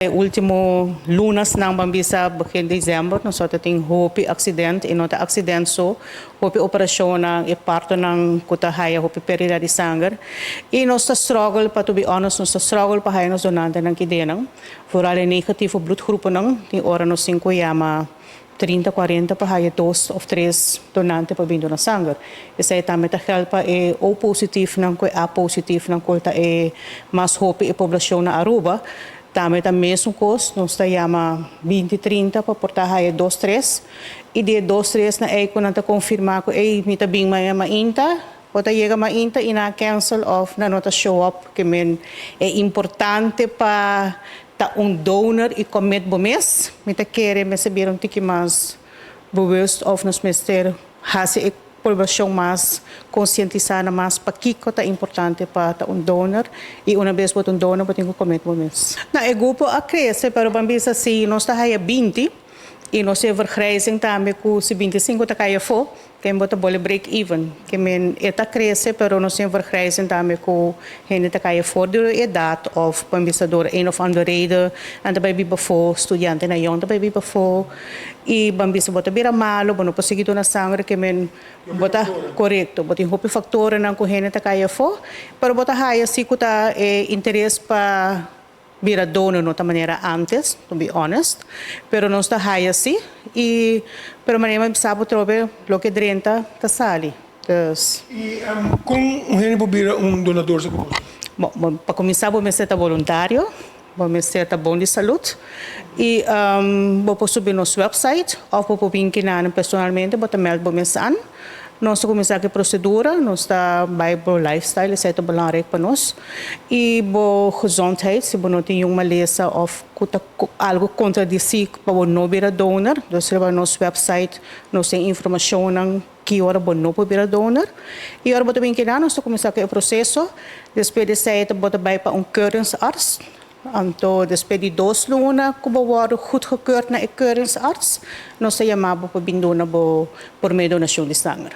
Último lunas ng Bambisa, begin December, nós só tem hopi acidente, e nota acidente so, hopi operasyon ng iparto ng kutahaya, hopi perida de sangue. E nós está struggle, para to be honest, nós está struggle para nós donante ng kidenang. Vooral negativo bloedgroepen ng, die ora nós 5 yama 30, 40 para haya 2 of 3 donante para bindo na sangue. Isa ay tamit helpa e O positivo ng A positivo ng kulta e mas hopi e poblasyon na Aruba. Também está mesmo custo, nós está chama 20, 30 para portar aí 2, 3 e de 2, 3 na é quando está confirmar que ei mita bem mais mainta, pode chegar mainta e na cancel off na nota show up que men é importante para ta donor e comet bo mês, mita querer receber tiki mais bewust of nos mester hase poblação mais conscientizada mais para que é importante para donor e uma vez para donor para ter que comer momentos. Na é grupo a crescer para bambisa se nós está aí 20 e nós é vergrijzing também com se 25 tá caia for que bota bole break even que men eta cresce pero nós é vergrijzing também com gente tá caia for de idade of bambisa door een of andere reden en daarbij bij voor studenten na jong daarbij bij voor e bambisa bota bira malo bono posiguito na sangre que men bota correto bota hopi factor na com gente tá caia for pero bota haya se kuta interesse para bira dono nota maneira antes, to be honest, pero não está high assim e pero maneira mais sabe trobe lo que drenta tá sali. E com gente para bira donador se como? Bom, para começar vou ser voluntário, vou ser bom de saúde e vou subir no website ou vou vir personalmente, vou meld vou mensan. Nós começamos a procedura, nós está Bible lifestyle, isso é belangrijk para nós. E boa gezondheid, se não tem uma lesa of algo contradizer para não virar donor, então no nosso website nós tem informação ng que hora não pode virar donor. E agora também que nós começamos o processo, depois de sair bota vai para keuringsarts. Então, depois de 2 lunas, como wordt goedgekeurd na een keuringsarts, nós chamamos para bindona por meio donação de sangue.